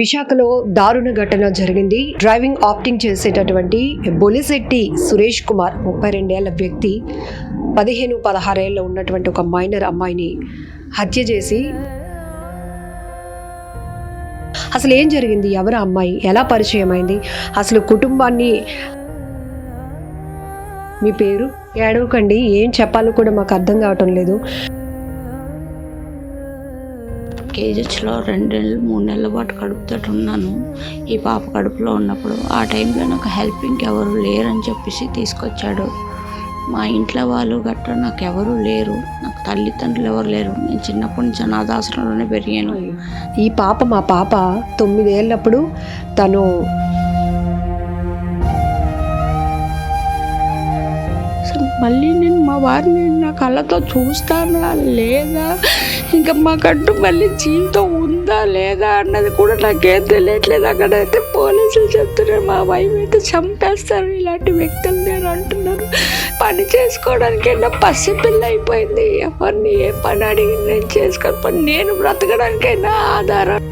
విశాఖలో దారుణ ఘటన జరిగింది. డ్రైవింగ్ ఆప్టింగ్ చేసేటటువంటి బొలిశెట్టి సురేష్ కుమార్ 32 ఏళ్ల వ్యక్తి 15-16 ఏళ్ళ ఉన్నటువంటి ఒక మైనర్ అమ్మాయిని హత్య చేసి, అసలు ఏం జరిగింది, ఎవరు అమ్మాయి, ఎలా పరిచయం అయింది, అసలు కుటుంబాన్ని, మీ పేరు, ఏడవకండి, ఏం చెప్పాలో కూడా మాకు అర్థం కావటం లేదు. కేజెస్లో 2 నెలలు 3 నెలల పాటు కడుపుతో ఉన్నాను. ఈ పాప కడుపులో ఉన్నప్పుడు ఆ టైంలో నాకు హెల్పింగ్ ఎవరు లేరని చెప్పేసి తీసుకొచ్చాడు. మా ఇంట్లో వాళ్ళు గట్రా నాకు ఎవరు లేరు, నాకు తల్లిదండ్రులు ఎవరు లేరు. నేను చిన్నప్పటి నుంచి అనాథాశ్రమంలోనే పెరిగాను. ఈ పాప, మా పాప 9 ఏళ్ళప్పుడు తను మళ్ళీ నేను మా వారిని నా కళ్ళతో చూస్తానా లేదా, ఇంకా మాకంటూ మళ్ళీ జీవితం ఉందా లేదా అన్నది కూడా నాకేం తెలియట్లేదు. అక్కడైతే పోలీసులు చెప్తున్నారు మా వైపు అయితే చంపేస్తారు ఇలాంటి వ్యక్తులు నేను అంటున్నారు. పని చేసుకోవడానికైనా పసిపిల్ల అయిపోయింది. ఎవరిని ఏ పని అడిగి నేను చేసుకొని నేను బ్రతకడానికైనా ఆధారం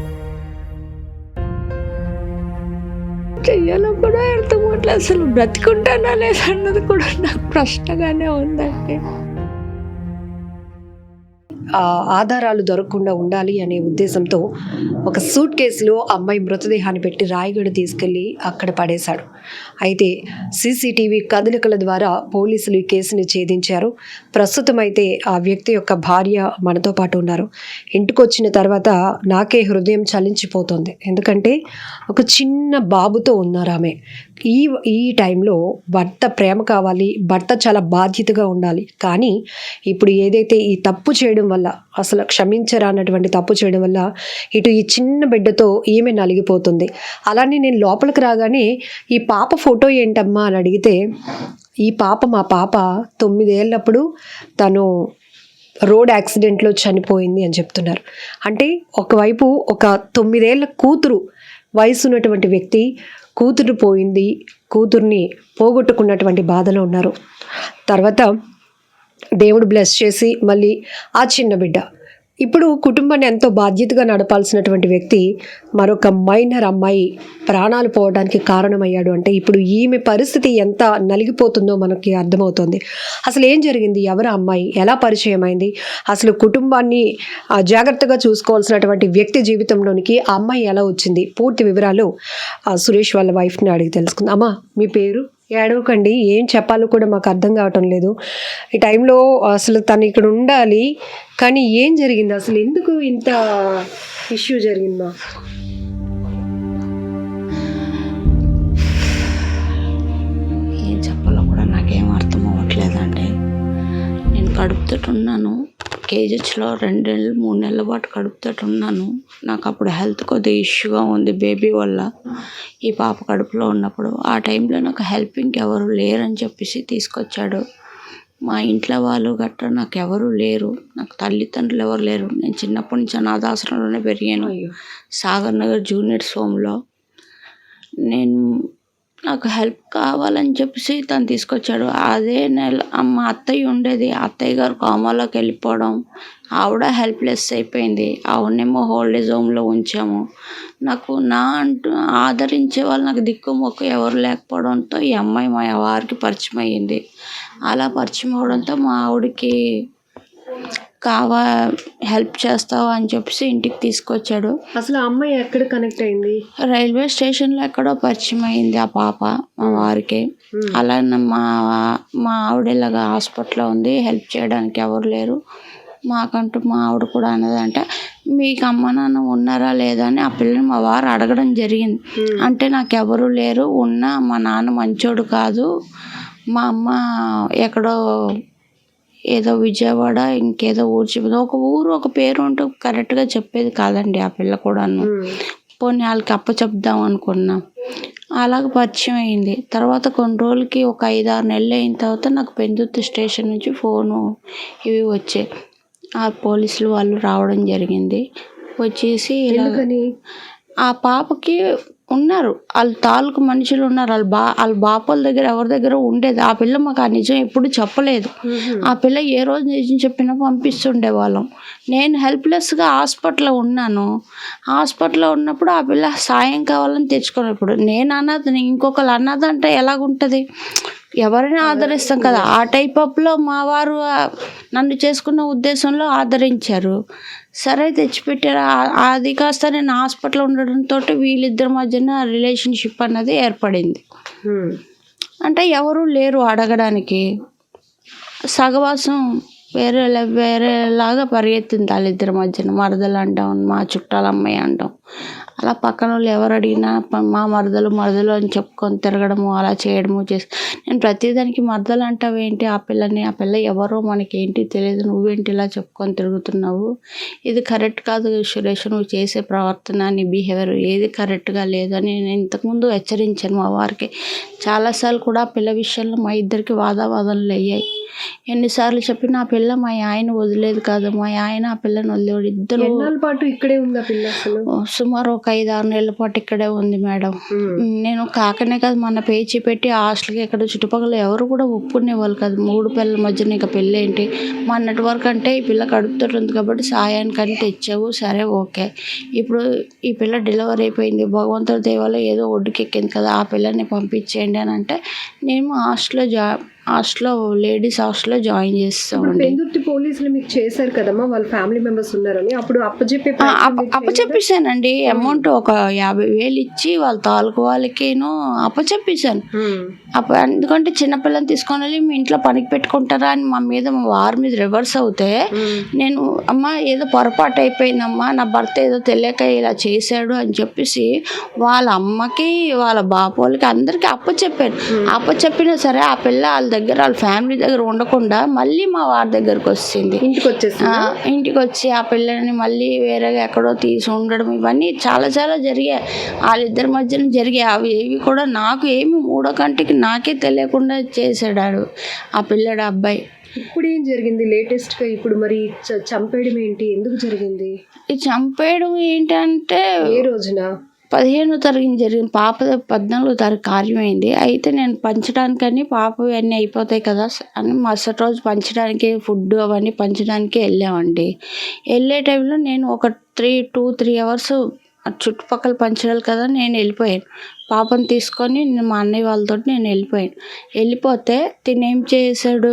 చెయ్యాలో కూడా అర్థమవుతుంది. అసలు బ్రతికుంటానా లేదన్నది కూడా నాకు ప్రశ్నగానే ఉందండి. ఆధారాలు దొరకకుండా ఉండాలి అనే ఉద్దేశంతో ఒక సూట్ కేసులో అమ్మాయి మృతదేహాన్ని పెట్టి రాయగడ తీసుకెళ్లి అక్కడ పడేశాడు. అయితే సీసీటీవీ కదలికల ద్వారా పోలీసులు ఈ కేసుని ఛేదించారు. ప్రస్తుతం అయితే ఆ వ్యక్తి యొక్క భార్య మనతో పాటు ఉన్నారు. ఇంటికి వచ్చిన తర్వాత నాకే హృదయం చలించిపోతుంది. ఎందుకంటే ఒక చిన్న బాబుతో ఉన్నారు ఆమె. ఈ టైంలో భర్త ప్రేమ కావాలి, భర్త చాలా బాధ్యతగా ఉండాలి. కానీ ఇప్పుడు ఏదైతే ఈ తప్పు చేయడం వల్ల, అసలు క్షమించరానటువంటి తప్పు చేయడం వల్ల ఇటు ఈ చిన్న బిడ్డతో ఈమె నలిగిపోతుంది. అలానే నేను లోపలికి రాగానే ఈ పాప ఫోటో ఏంటమ్మా అని అడిగితే, ఈ పాప, మా పాప 9 ఏళ్ళప్పుడు తను రోడ్ యాక్సిడెంట్లో చనిపోయింది అని చెప్తున్నారు. అంటే ఒకవైపు ఒక 9 ఏళ్ళ కూతురు వయసు ఉన్నటువంటి వ్యక్తి కూతురు పోయింది, కూతుర్ని పోగొట్టుకున్నటువంటి బాధలో ఉన్నారు. తర్వాత దేవుడు బ్లెస్ చేసి మళ్ళీ ఆ చిన్న బిడ్డ. ఇప్పుడు కుటుంబాన్ని ఎంతో బాధ్యతగా నడపాల్సినటువంటి వ్యక్తి మరొక మైనర్ అమ్మాయి ప్రాణాలు పోవడానికి కారణమయ్యాడు. అంటే ఇప్పుడు ఈమె పరిస్థితి ఎంత నలిగిపోతుందో మనకి అర్థమవుతుంది. అసలు ఏం జరిగింది, ఎవరు అమ్మాయి, ఎలా పరిచయం అయింది, అసలు కుటుంబాన్ని జాగ్రత్తగా చూసుకోవాల్సినటువంటి వ్యక్తి జీవితంలోనికి ఆ అమ్మాయి ఎలా వచ్చింది, పూర్తి వివరాలు సురేష్ వాళ్ళ వైఫ్ని అడిగి తెలుసుకుందాం. అమ్మా, మీ పేరు, ఏడవకండి, ఏం చెప్పాలో కూడా మాకు అర్థం కావటం లేదు. ఈ టైంలో అసలు తను ఇక్కడ ఉండాలి, కానీ ఏం జరిగింది, అసలు ఎందుకు ఇంత ఇష్యూ జరిగిందా? ఏం చెప్పాలో కూడా నాకేం అర్థం అవ్వట్లేదండి. నేను కడుపుతో ఉన్నాను. కేజెస్లో 2 నెలలు 3 నెలల పాటు కడుపుతో ఉన్నాను. నాకు అప్పుడు హెల్త్ కొద్దిగా ఇష్యూగా ఉంది బేబీ వల్ల. ఈ పాప కడుపులో ఉన్నప్పుడు ఆ టైంలో నాకు హెల్పింగ్ ఎవరు లేరని చెప్పేసి తీసుకొచ్చాడు. మా ఇంట్లో వాళ్ళు గట్రా నాకు ఎవరు లేరు, నాకు తల్లిదండ్రులు ఎవరు లేరు. నేను చిన్నప్పటి నుంచి అనాథాశ్రమంలోనే పెరిగాను, సాగర్ నగర్ జూనియర్స్ హోమ్లో. నాకు హెల్ప్ కావాలని చెప్పేసి తను తీసుకొచ్చాడు. అదే నెల మా అత్తయ్య ఉండేది, అత్తయ్య గారు కోమాలోకి వెళ్ళిపోవడం, ఆవిడ హెల్ప్లెస్ అయిపోయింది. ఆవిడనేమో ఓల్డేజ్ హోమ్లో ఉంచాము. నాకు అంటూ ఆదరించే వాళ్ళు, నాకు దిక్కు మొక్కు ఎవరు లేకపోవడంతో ఈ అమ్మాయి మా వారికి పరిచయం అయ్యింది. అలా పరిచయం అవడంతో మా ఆవిడకి హెల్ప్ చేస్తావా అని చెప్పేసి ఇంటికి తీసుకొచ్చాడు. అసలు అమ్మాయి ఎక్కడ కనెక్ట్ అయింది? రైల్వే స్టేషన్లో ఎక్కడో పరిచయం అయింది ఆ పాప మా వారికి. అలా మా ఆవిడ ఇలాగా హాస్పిటల్లో ఉంది, హెల్ప్ చేయడానికి ఎవరు లేరు మాకంటూ. మా ఆవిడ కూడా అన్నదంటే, మీకు అమ్మ నాన్న ఉన్నారా లేదా అని ఆ పిల్లని మా వారు అడగడం జరిగింది. అంటే నాకు ఎవరు లేరు, ఉన్నా మా నాన్న మంచోడు కాదు, మా అమ్మ ఎక్కడో ఏదో విజయవాడ ఇంకేదో ఊరు చెప్పేది, ఒక ఊరు ఒక పేరు ఉంటూ కరెక్ట్గా చెప్పేది కాదండి ఆ పిల్ల కూడాను. పోనీ వాళ్ళకి చెప్దాం అనుకున్నాం. అలాగ పరిచయం అయింది. తర్వాత కొన్ని రోజులకి ఒక 5-6 నెలలు అయిన తర్వాత నాకు పెందుర్తి స్టేషన్ నుంచి ఫోను ఇవి వచ్చాయి. ఆ పోలీసులు వాళ్ళు రావడం జరిగింది. వచ్చేసి ఆ పాపకి ఉన్నారు, వాళ్ళ తాలూకు మనుషులు ఉన్నారు, వాళ్ళ బాపల దగ్గర ఎవరి దగ్గర ఉండేది. ఆ పిల్ల మాకు ఆ నిజం ఎప్పుడు చెప్పలేదు. ఆ పిల్ల ఏ రోజు నిజం చెప్పినా పంపిస్తుండే వాళ్ళం. నేను హెల్ప్లెస్గా హాస్పిటల్లో ఉన్నాను. హాస్పిటల్లో ఉన్నప్పుడు ఆ పిల్ల సాయం కావాలని తెచ్చుకున్నప్పుడు నేను అన్నది, ఇంకొకరు అన్నదంటే ఎలాగుంటుంది? ఎవరైనా ఆదరిస్తాం కదా, ఆ టైప్ ఆఫ్లో మా వారు నన్ను చేసుకున్న ఉద్దేశంలో ఆదరించారు. సరే తెచ్చిపెట్టారు. అది కాస్త నేను హాస్పిటల్లో ఉండడంతో వీళ్ళిద్దరి మధ్యన రిలేషన్షిప్ అన్నది ఏర్పడింది. అంటే ఎవరు లేరు అడగడానికి. సహవాసం వేరేలాగా పరిగెత్తింది వాళ్ళిద్దరి మధ్యన. మరదలు అంటాం, మా చుట్టాల అమ్మాయి అంటాం. అలా పక్కన వాళ్ళు ఎవరు అడిగినా మా మరదలు అని చెప్పుకొని తిరగడము, అలా చేయడము నేను ప్రతిదానికి మరదలు అంటావేంటి ఆ పిల్లని? ఆ పిల్ల ఎవరో మనకేంటి తెలియదు, నువ్వేంటి ఇలా చెప్పుకొని తిరుగుతున్నావు? ఇది కరెక్ట్ కాదు సురేష్, నువ్వు చేసే ప్రవర్తన, నీ బిహేవియర్ ఏది కరెక్ట్గా లేదని నేను ఇంతకుముందు హెచ్చరించాను మా వారికి. చాలాసార్లు కూడా ఆ పిల్ల విషయంలో మా ఇద్దరికి వాదావాదనలు అయ్యాయి. ఎన్నిసార్లు చెప్పినా ఆ పిల్ల మా ఆయన వదిలేదు కాదు, మా ఆయన ఆ పిల్లని వదిలేవాడు. ఇద్దరు ఎన్నాళ్ళ పాటు ఇక్కడే ఉంది ఆ పిల్ల? అసలు సుమారు ఒక 5-6 నెలల పాటు ఇక్కడే ఉంది మేడం. నేను కాకనే కాదు, మన పేచీ పెట్టి హాస్టల్కి ఇక్కడ చుట్టుపక్కల ఎవరు కూడా ఒప్పుకునేవాళ్ళు కాదు. 3 పిల్లల మధ్యన ఇక పెళ్ళి ఏంటి? మొన్నటి వరకు అంటే ఈ పిల్ల కడుపుతో ఉంది కాబట్టి సాయానికని తెచ్చావు, సరే ఓకే. ఇప్పుడు ఈ పిల్ల డెలివరీ అయిపోయింది, భగవంతుడి దయవల్ల ఏదో ఒడ్డుకెక్కింది కదా, ఆ పిల్లని పంపించేయండి అని అంటే నేను హాస్టల్లో లేడీస్ హాస్టల్లో జాయిన్ చేస్తామండి. పెందుర్తి పోలీసులు మీకు చేశారు కదమ్మా, వాళ్ళ ఫ్యామిలీ మెంబర్స్ ఉన్నారని, అప్పుడు అప్పచెప్పేశానండి. అమౌంట్ ఒక 50,000 ఇచ్చి వాళ్ళ తాలూకు వాళ్ళకిను అప్పచెప్పేశాను. ఎందుకంటే చిన్నపిల్లని తీసుకొని వెళ్ళి మీ ఇంట్లో పనికి పెట్టుకుంటారా అని మా వారి మీద రివర్స్ అవుతే, నేను అమ్మ ఏదో పొరపాటు అయిపోయిందమ్మా, నా భర్త ఏదో తెలియక ఇలా చేశాడు అని చెప్పేసి వాళ్ళ అమ్మకి వాళ్ళ బాపోళ్ళకి అందరికీ అప్పచెప్పినా సరే ఆ పిల్ల వాళ్ళ దగ్గర వాళ్ళ ఫ్యామిలీ దగ్గర ఉండకుండా మళ్ళీ మా వారి దగ్గరకు వచ్చింది. ఇంటికి వచ్చి ఆ పిల్లని మళ్ళీ వేరేగా ఎక్కడో తీసి ఉండడం, ఇవన్నీ చాలా జరిగాయి. వాళ్ళిద్దరి మధ్యన జరిగాయి. అవి ఏవి కూడా నాకు ఏమి మూడో కంటికి నాకే తెలియకుండా చేసాడు ఆ పిల్లడు అబ్బాయి. ఇప్పుడు ఏం జరిగింది లేటెస్ట్గా? ఇప్పుడు మరి చంపేయడం ఏంటి, ఎందుకు జరిగింది? ఈ చంపేయడం ఏంటంటే ఏ రోజున? 15వ తారీఖున జరిగింది. పాప 14వ తారీఖు కార్యమైంది. అయితే నేను పంచడానికని పాప అన్నీ అయిపోతాయి కదా అని మరుసటి రోజు పంచడానికి ఫుడ్ అవన్నీ పంచడానికి వెళ్ళామండి. వెళ్ళే టైంలో నేను ఒక 3 అవర్స్ చుట్టుపక్కల పంచాలి కదా, నేను వెళ్ళిపోయాను. పాపను తీసుకొని మా అన్నయ్య వాళ్ళతో నేను వెళ్ళిపోతే తినేం చేశాడు,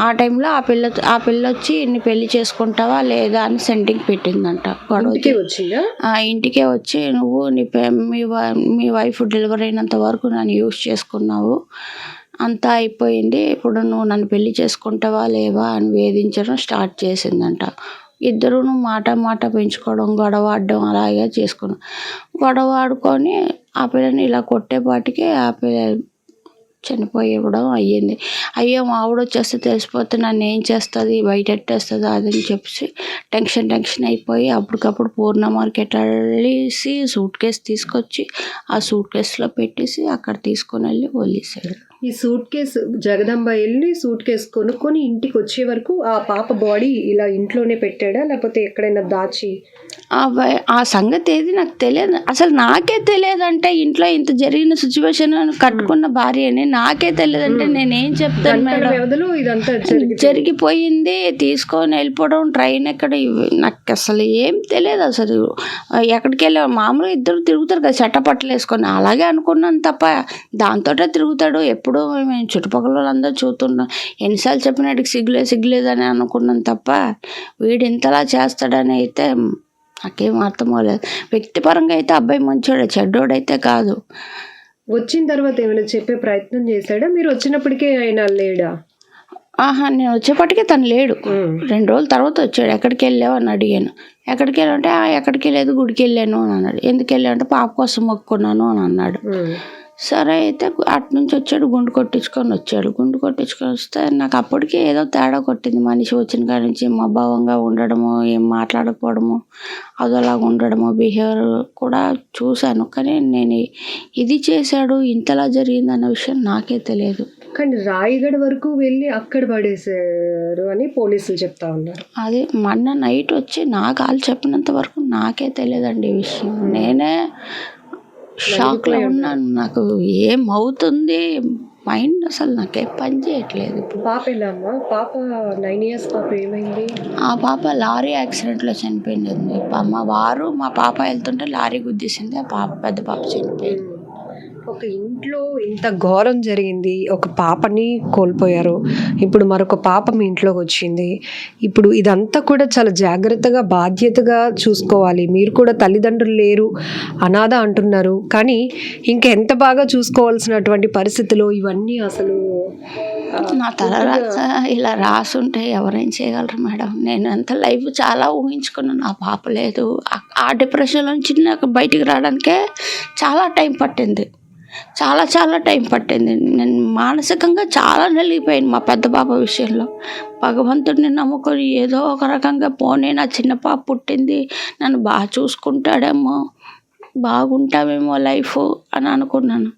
ఆ టైంలో ఆ పిల్ల వచ్చి ఇన్ని పెళ్లి చేసుకుంటావా లేదా అని సెంటింగ్ పెట్టిందంట. ఇంటికే వచ్చి నువ్వు మీ వైఫ్ డెలివరీ అయినంత వరకు నన్ను యూజ్ చేసుకున్నావు, అంతా అయిపోయింది, ఇప్పుడు నువ్వు నన్ను పెళ్లి చేసుకుంటావా లేవా అని వేధించడం స్టార్ట్ చేసిందంట. ఇద్దరు మాట పెంచుకోవడం, గొడవ ఆడడం అలాగే చేసుకున్నాం. గొడవ ఆడుకొని ఆ పిల్లని ఇలా కొట్టేపాటికి ఆ పిల్ల చనిపోయడం అయ్యింది. అయ్యో మా ఆవిడ వచ్చేస్తే తెలిసిపోతే నన్ను ఏం చేస్తుంది, బయట ఎట్టేస్తుంది అదని చెప్పి టెన్షన్ అయిపోయి అప్పటికప్పుడు పూర్ణ మార్కెట్ వెళ్ళేసి సూట్ కేసు తీసుకొచ్చి ఆ సూట్ కేసులో పెట్టేసి అక్కడ తీసుకొని వెళ్ళి వదిలేసాడు. ఈ సూట్ కేసు జగదంబ వెళ్ళి సూట్ కేసు కొనుక్కొని ఇంటికి వచ్చే వరకు ఆ పాప బాడీ ఇలా ఇంట్లోనే పెట్టాడా, లేకపోతే ఎక్కడైనా దాచి? ఆ సంగతి ఏది నాకు తెలియదు, అసలు నాకే తెలియదంటే ఇంట్లో ఇంత జరిగిన సిచ్యువేషన్ కట్టుకున్న భార్యని నాకే తెలియదంటే నేనేం చెప్తాను మేడం. ఇదంతా జరిగిపోయింది, తీసుకొని వెళ్ళిపోవడం, ట్రైన్ ఎక్కడ, నాకు అసలు ఏం తెలియదు. అసలు ఎక్కడికి వెళ్ళా మామూలుగా ఇద్దరు తిరుగుతారు కదా చట్టపట్టలు వేసుకొని, అలాగే అనుకున్నాను తప్ప దాంతో తిరుగుతాడు ఎప్పుడు మేము చుట్టుపక్కల వాళ్ళందరూ చూస్తున్నాం. ఎన్నిసార్లు చెప్పినట్టుకి సిగ్గులేదని అనుకున్నాను తప్ప వీడు ఇంతలా చేస్తాడని అయితే నాకేం అర్థం అవ్వలేదు. వ్యక్తిపరంగా అయితే అబ్బాయి మంచోడే, చెడ్డోడైతే కాదు. వచ్చిన తర్వాత ఏమైనా చెప్పే ప్రయత్నం చేశాడా? మీరు వచ్చినప్పటికే ఆయన లేడా? నేను వచ్చేప్పటికే తను లేడు. 2 రోజుల తర్వాత వచ్చాడు. ఎక్కడికి వెళ్ళావు అని అడిగాను. ఎక్కడికి వెళ్ళామంటే ఎక్కడికి వెళ్ళలేదు, గుడికి వెళ్ళాను అని అన్నాడు. ఎందుకు వెళ్ళావు అంటే పాప కోసం మొక్కుకున్నాను అని అన్నాడు. సరే అయితే అటు నుంచి వచ్చాడు, గుండు కొట్టించుకొని వస్తే నాకు అప్పటికే ఏదో తేడా కొట్టింది. మనిషి వచ్చిన కాడి నుంచి మభావంగా ఉండడము, ఏం మాట్లాడకపోవడము, అదోలాగా ఉండడము, బిహేవియర్ కూడా చూశాను. కానీ నేను ఇది చేశాడు ఇంతలా జరిగింది అన్న విషయం నాకే తెలియదు. కానీ రాయగఢ వరకు వెళ్ళి అక్కడ పడేశారు అని పోలీసులు చెప్తా ఉన్నారు. అది మొన్న నైట్ వచ్చి నాకు వాళ్ళు చెప్పినంత వరకు నాకే తెలియదండి ఈ విషయం. నేనే షాక్లో ఉన్నాను. నాకు ఏమవుతుంది మైండ్ అసలు నాకేం పని చేయట్లేదు ఇప్పుడు. పాప ఎలా అమ్మా? పాప 9 years పాప ఏమైంది? ఆ పాప లారీ యాక్సిడెంట్లో చనిపోయింది. మా వారు మా పాప వెళ్తుంటే లారీ గుద్దేసింది. ఆ పాప పెద్ద పాప చనిపోయింది. ఒక ఇంట్లో ఇంత ఘోరం జరిగింది, ఒక పాపని కోల్పోయారు, ఇప్పుడు మరొక పాప మీ ఇంట్లోకి వచ్చింది. ఇప్పుడు ఇదంతా కూడా చాలా జాగ్రత్తగా బాధ్యతగా చూసుకోవాలి. మీరు కూడా తల్లిదండ్రులు లేరు, అనాథ అంటున్నారు, కానీ ఇంకెంత బాగా చూసుకోవాల్సినటువంటి పరిస్థితిలో ఇవన్నీ అసలు నా తల ఇలా రాసుంటే ఎవరేం చేయగలరు మేడం? నేను అంత లైఫ్ చాలా ఊహించుకున్నాను. ఆ పాప లేదు, ఆ డిప్రెషన్లో నుంచి నాకు బయటికి రావడానికే చాలా టైం పట్టింది. చాలా టైం పట్టింది. నేను మానసికంగా చాలా నలిగిపోయాను మా పెద్ద పాప విషయంలో. భగవంతుడిని నమ్ముకొని ఏదో ఒక రకంగా పోనీ నా చిన్న పాప పుట్టింది, నన్ను బాగా చూసుకుంటాడేమో, బాగుంటామేమో లైఫ్ అని అనుకున్నాను.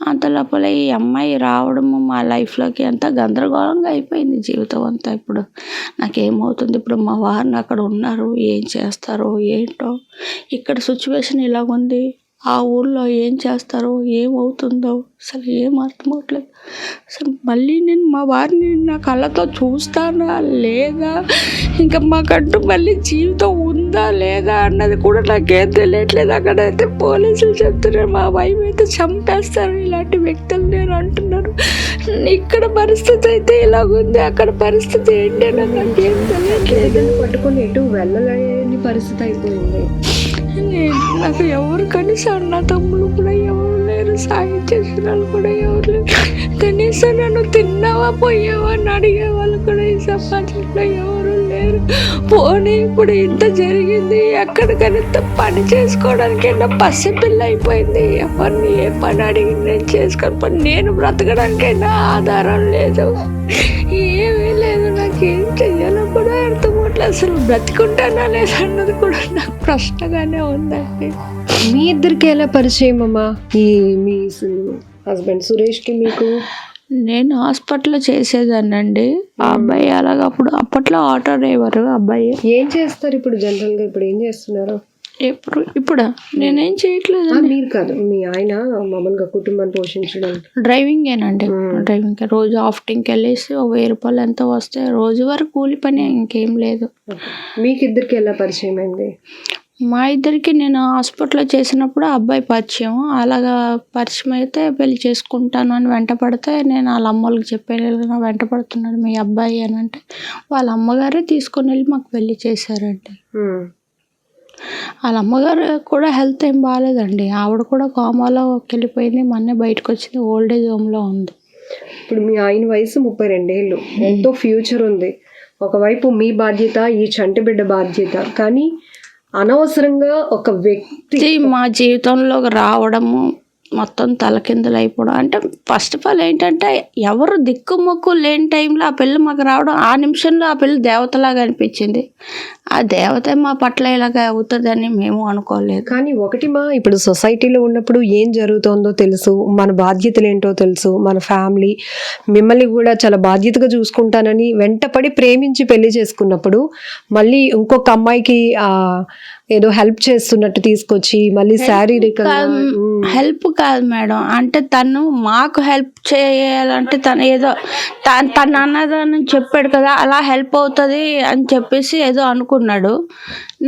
అంత లోపల ఈ అమ్మాయి రావడము మా లైఫ్లోకి అంతా గందరగోళంగా అయిపోయింది జీవితం అంతా. ఇప్పుడు నాకేమవుతుంది? ఇప్పుడు మా వారిని అక్కడ ఉన్నారు, ఏం చేస్తారో ఏంటో. ఇక్కడ సిచ్యువేషన్ ఇలాగుంది, ఆ ఊళ్ళో ఏం చేస్తారో ఏమవుతుందో అసలు ఏం అర్థమవట్లేదు. అసలు మళ్ళీ నేను మా వారిని నా కళ్ళతో చూస్తానా లేదా, ఇంకా మాకంటూ మళ్ళీ జీవితం ఉందా లేదా అన్నది కూడా నాకేం తెలియట్లేదు. అక్కడైతే పోలీసులు చెప్తున్నారు మా వైపు అయితే చంపేస్తారు ఇలాంటి వ్యక్తులు నేను అంటున్నారు. ఇక్కడ పరిస్థితి అయితే ఇలాగుంది, అక్కడ పరిస్థితి ఏంటి అన్నది నాకేం తెలియట్లేదు. పట్టుకొని ఎటు వెళ్ళలేని పరిస్థితి అయిపోయింది. నాకు ఎవరు కనీసం అన్న తమ్ముడు కూడా ఎవరు లేరు, సాయం చేసిన వాళ్ళు కూడా ఎవరు లేరు. కనీసం నన్ను తిన్నావా పోయావా అని అడిగే వాళ్ళు కూడా ఈ సమాజంలో ఎవరు లేరు. పోనీ ఇప్పుడు ఇంత జరిగింది, ఎక్కడికైనా పని చేసుకోవడానికి నా పసిపిల్ల అయిపోయింది. ఎవరిని ఏ పని అడిగి నేను చేసుకొని పని, నేను బ్రతకడానికైనా ఆధారం లేదు, ఏమీ లేదు. నాకేం చెయ్యాలో కూడా అర్థమవట్లేదు. అసలు బ్రతికుంటానా లేదా అన్నది కూడా నాకు ప్రశ్నగానే ఉందండి. మీ ఇద్దరికి ఎలా పరిచయం అమ్మా? మీ హస్బెండ్ సురేష్కి మీకు? నేను హాస్పిటల్లో చేసేదాన్నండి. ఆ అబ్బాయి అలాగా అప్పట్లో ఆటో డ్రైవర్ అబ్బాయి. ఏం చేస్తారు ఇప్పుడు జనరల్గా? ఇప్పుడు ఏం చేస్తున్నారు? ఇప్పుడా నేనేం చేయట్లేదు. మీరు కాదు, మీ ఆయన మామూలుగా కుటుంబాన్ని పోషించడం? డ్రైవింగేనండి. డ్రైవింగ్ రోజు ఆఫ్టింగ్కి వెళ్ళేసి 1000 రూపాయలు ఎంతో వస్తే రోజు వరకు కూలి పని, ఇంకేం లేదు. మీకు ఇద్దరికి ఎలా పరిచయం అయింది? మా ఇద్దరికి నేను హాస్పిటల్లో చేసినప్పుడు అబ్బాయి పరిచయం. అలాగా పరిచయం అయితే పెళ్లి చేసుకుంటాను అని వెంట పడితే నేను వాళ్ళ అమ్మోళ్ళకి చెప్పాను వెంట పడుతున్నాడు మీ అబ్బాయి అని. అంటే వాళ్ళ అమ్మగారే తీసుకొని వెళ్ళి మాకు పెళ్లి చేశారండి. వాళ్ళ అమ్మగారు కూడా హెల్త్ ఏం బాగాలేదండి. ఆవిడ కూడా కోమాలోకి వెళ్ళిపోయింది, మొన్నే బయటకు వచ్చింది, ఓల్డేజ్ హోమ్లో ఉంది. ఇప్పుడు మీ ఆయన వయసు 32 ఏళ్ళు, ఎంతో ఫ్యూచర్ ఉంది. ఒకవైపు మీ బాధ్యత, ఈ చంటి బిడ్డ బాధ్యత, కానీ అనవసరంగా ఒక వ్యక్తి మా జీవితంలో రావడము మొత్తం తలకిందులు అయిపోవడం. అంటే ఫస్ట్ ఆఫ్ ఆల్ ఏంటంటే ఎవరు దిక్కుమొక్కు లేని టైంలో ఆ పిల్ల మాకు రావడం, ఆ నిమిషంలో ఆ పిల్ల దేవతలాగా అనిపించింది. ఆ దేవత మా పట్ల ఇలాగ అవుతుందని మేము అనుకోలేదు. కానీ ఒకటి మా ఇప్పుడు సొసైటీలో ఉన్నప్పుడు ఏం జరుగుతుందో తెలుసు, మన బాధ్యతలు ఏంటో తెలుసు, మన ఫ్యామిలీ మిమ్మల్ని కూడా చాలా బాధ్యతగా చూసుకుంటానని వెంటపడి ప్రేమించి పెళ్లి చేసుకున్నప్పుడు మళ్ళీ ఇంకొక అమ్మాయికి ఏదో హెల్ప్ చేస్తున్నట్టు తీసుకొచ్చి మళ్ళీ శారీరకంగా హెల్ప్ కాదు మేడం, అంటే తను మాకు హెల్ప్ చేయాలంటే తను ఏదో తన అన్నదని చెప్పాడు కదా, అలా హెల్ప్ అవుతుంది అని చెప్పేసి ఏదో అనుకున్నాడు.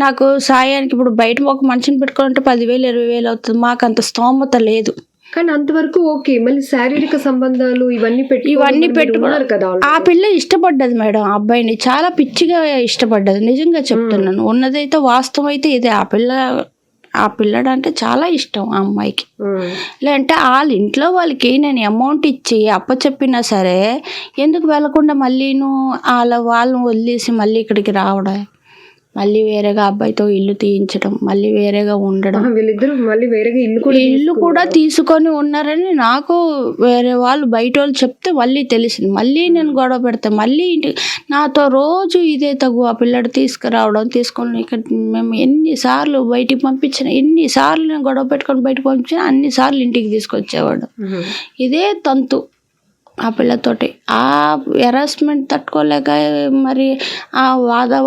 నాకు సాయానికి ఇప్పుడు బయట ఒక మనిషిని పెట్టుకోవాలంటే 10,000 20,000 అవుతుంది, మాకు అంత స్తోమత లేదు. కానీ అంతవరకు ఓకే, మళ్ళీ శారీరక సంబంధాలు ఇవన్నీ పెట్టుకున్నారు కదా. ఆ పిల్ల ఇష్టపడ్డది మేడం, ఆ అబ్బాయిని చాలా పిచ్చిగా ఇష్టపడ్డది. నిజంగా చెప్తున్నాను, ఉన్నదైతే వాస్తవం అయితే ఇదే. ఆ పిల్లడు అంటే చాలా ఇష్టం ఆ అమ్మాయికి. లేదంటే వాళ్ళ ఇంట్లో వాళ్ళకి నేను అమౌంట్ ఇచ్చి అప్పచెప్పినా సరే ఎందుకు వెళ్ళకుండా మళ్ళీను వాళ్ళని వదిలేసి మళ్ళీ ఇక్కడికి రావడం, మళ్ళీ వేరేగా అబ్బాయితో ఇల్లు తీయించడం, మళ్ళీ వేరేగా ఉండడం. వీళ్ళిద్దరూ మళ్ళీ వేరేగా ఇల్లు కూడా తీసుకొని ఉన్నారని నాకు వేరే వాళ్ళు బయట వాళ్ళు చెప్తే మళ్ళీ తెలిసింది. మళ్ళీ నేను గొడవ పెడతా, మళ్ళీ నాతో రోజు ఇదే తగు. ఆ పిల్లడు తీసుకురావడం, తీసుకొని ఇక్కడ మేము ఎన్నిసార్లు బయటికి పంపించిన, ఎన్నిసార్లు నేను గొడవ పెట్టుకొని బయటకు పంపించిన, అన్నిసార్లు ఇంటికి తీసుకొచ్చేవాడు. ఇదే తంతు. ఆ పిల్లతోటి. ఆ హెరాస్మెంట్ తట్టుకోలేక మరి ఆ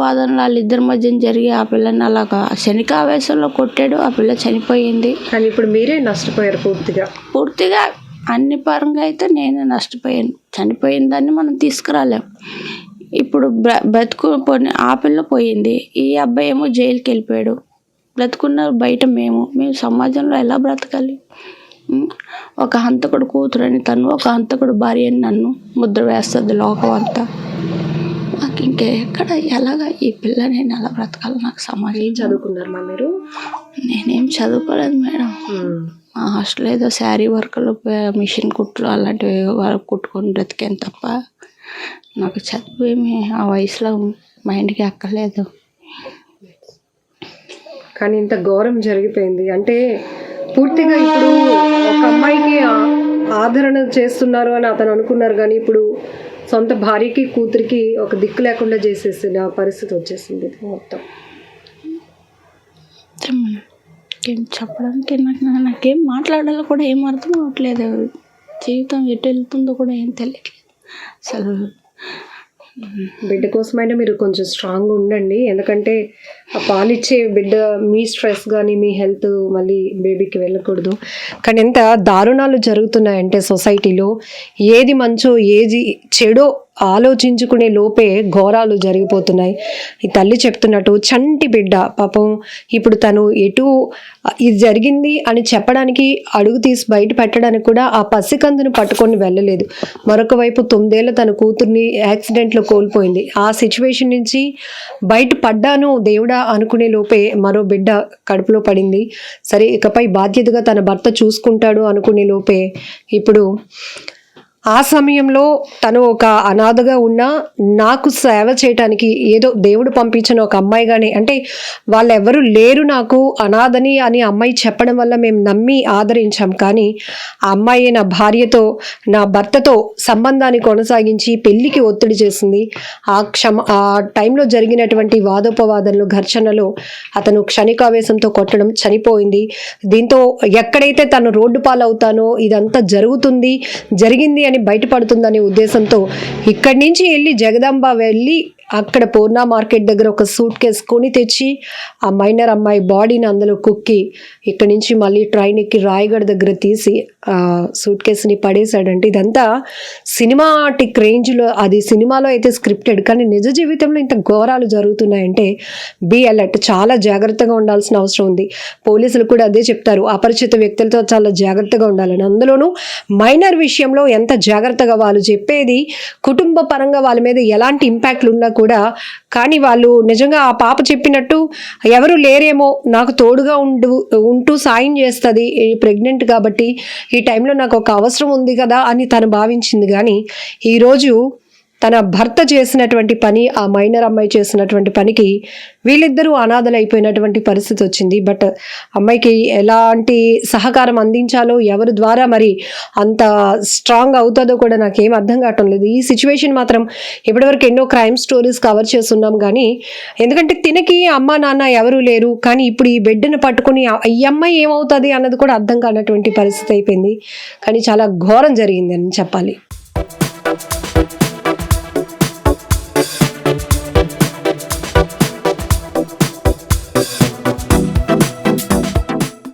వాదనలు వాళ్ళిద్దరి మధ్యన జరిగి ఆ పిల్లని అలాగా క్షణికావేశంలో కొట్టాడు. ఆ పిల్ల చనిపోయింది. కానీ ఇప్పుడు మీరే నష్టపోయారు పూర్తిగా అన్ని పరంగా అయితే నేనే నష్టపోయాను. చనిపోయిన దాన్ని మనం తీసుకురాలేం. ఇప్పుడు బ్రతుకుని ఆ పిల్ల పోయింది. ఈ అబ్బాయి ఏమో జైలుకి వెళ్ళిపోయాడు. బ్రతుకున్నారు బయట మేము సమాజంలో ఎలా బ్రతకాలి? ఒక హంతకుడు కూతురని తను, ఒక హంతకుడు భార్య అని నన్ను ముద్ర వేస్తుంది లోకం అంతా. నాకు ఇంకెక్కడ ఎలాగా ఈ పిల్ల నేను ఎలా బ్రతకాలి? నాకు సమాజం. ఏం చదువుకున్నారు మా మీరు? నేనేం చదువుకోలేదు మేడం. మా హాస్టల్ ఏదో శారీ వర్క్లు, మిషన్ కుట్లు అలాంటివి కుట్టుకొని బ్రతికాను తప్ప నాకు చదువు ఏమి ఆ వయసులో మైండ్కి ఎక్కలేదు. కానీ ఇంత ఘోరం జరిగిపోయింది అంటే పూర్తిగా ఇప్పుడు ఒక అమ్మాయికి ఆదరణ చేస్తున్నారు అని అతను అనుకున్నారు, కానీ ఇప్పుడు సొంత భార్యకి కూతురికి ఒక దిక్కు లేకుండా చేసేసిన పరిస్థితి వచ్చేసింది మొత్తం. ఏం చెప్పడానికి నాకేం మాట్లాడాలో కూడా ఏం అర్థం అవ్వట్లేదు. జీవితం ఎటు వెళ్తుందో కూడా ఏం తెలియట్లేదు అసలు. బిడ్డ కోసమైనా మీరు కొంచెం స్ట్రాంగ్గా ఉండండి, ఎందుకంటే ఆ పాలిచ్చే బిడ్డ మీ స్ట్రెస్ కానీ మీ హెల్త్ మళ్ళీ బేబీకి వెళ్ళకూడదు. కానీ ఎంత దారుణాలు జరుగుతున్నాయంటే సొసైటీలో ఏది మంచో ఏది చెడో ఆలోచించుకునే లోపే ఘోరాలు జరిగిపోతున్నాయి. ఈ తల్లి చెప్తున్నట్టు చంటి బిడ్డ పాపం ఇప్పుడు తను ఎటు ఇది జరిగింది అని చెప్పడానికి అడుగు తీసి బయట పెట్టడానికి కూడా ఆ పసికందును పట్టుకొని వెళ్ళలేదు. మరొక వైపు 9 ఏళ్ల తన కూతుర్ని యాక్సిడెంట్లో కోల్పోయింది. ఆ సిచ్యువేషన్ నుంచి బయట పడ్డాను దేవుడా అనుకునే లోపే మరో బిడ్డ కడుపులో పడింది. సరే ఇకపై బాధ్యతగా తన భర్త చూసుకుంటాడు అనుకునే లోపే ఇప్పుడు ఆ సమయంలో తను ఒక అనాథగా ఉన్నా నాకు సేవ చేయటానికి ఏదో దేవుడు పంపించిన ఒక అమ్మాయిగానే, అంటే వాళ్ళెవరూ లేరు నాకు అనాథని అని అమ్మాయి చెప్పడం వల్ల మేము నమ్మి ఆదరించాం. కానీ ఆ అమ్మాయి నా భార్యతో నా భర్తతో సంబంధాన్ని కొనసాగించి పెళ్లికి ఒత్తిడి చేసింది. ఆ టైంలో జరిగినటువంటి వాదోపవాదనలు ఘర్షణలో అతను క్షణికావేశంతో కొట్టడం, చనిపోయింది. దీంతో ఎక్కడైతే తను రోడ్డు పాలవుతానో ఇదంతా జరిగింది అని బయటపడుతుందనే ఉద్దేశంతో ఇక్కడి నుంచి వెళ్ళి జగదాంబ వెళ్ళి అక్కడ పూర్ణ మార్కెట్ దగ్గర ఒక సూట్ కేసు కొని తెచ్చి ఆ మైనర్ అమ్మాయి బాడీని అందులో కుక్కి ఇక్కడి నుంచి మళ్ళీ ట్రైన్ ఎక్కి రాయగఢ్ దగ్గర తీసి ఆ సూట్ కేసుని పడేశాడంటే ఇదంతా సినిమాటిక్ రేంజ్లో, అది సినిమాలో అయితే స్క్రిప్టెడ్, కానీ నిజ జీవితంలో ఇంత ఘోరాలు జరుగుతున్నాయంటే బీ అలర్ట్, చాలా జాగ్రత్తగా ఉండాల్సిన అవసరం ఉంది. పోలీసులు కూడా అదే చెప్తారు, అపరిచిత వ్యక్తులతో చాలా జాగ్రత్తగా ఉండాలని. అందులోనూ మైనర్ విషయంలో ఎంత జాగ్రత్తగా వాళ్ళు చెప్పేది కుటుంబ పరంగా వాళ్ళ మీద ఎలాంటి ఇంపాక్ట్లు ఉన్నా కూడా, కానీ వాళ్ళు నిజంగా ఆ పాప చెప్పినట్టు ఎవరు లేరేమో నాకు తోడుగా ఉంటూ సాయం చేస్తుంది, ప్రెగ్నెంట్ కాబట్టి ఈ టైంలో నాకు ఒక అవసరం ఉంది కదా అని తను భావించింది. కానీ ఈరోజు తన భర్త చేసినటువంటి పని, ఆ మైనర్ అమ్మాయి చేసినటువంటి పనికి వీళ్ళిద్దరూ అనాథలైపోయినటువంటి పరిస్థితి వచ్చింది. బట్ అమ్మాయికి ఎలాంటి సహకారం అందించాలో, ఎవరి ద్వారా మరి అంత స్ట్రాంగ్ అవుతుందో కూడా నాకేం అర్థం కావటం లేదు. ఈ సిచ్యువేషన్ మాత్రం ఇప్పటివరకు ఎన్నో క్రైమ్ స్టోరీస్ కవర్ చేస్తున్నాం, కానీ ఎందుకంటే తినకి అమ్మ నాన్న ఎవరూ లేరు. కానీ ఇప్పుడు ఈ బిడ్డను పట్టుకుని ఈ అమ్మాయి ఏమవుతుంది అన్నది కూడా అర్థం కానటువంటి పరిస్థితి అయిపోయింది. కానీ చాలా ఘోరం జరిగింది అని చెప్పాలి.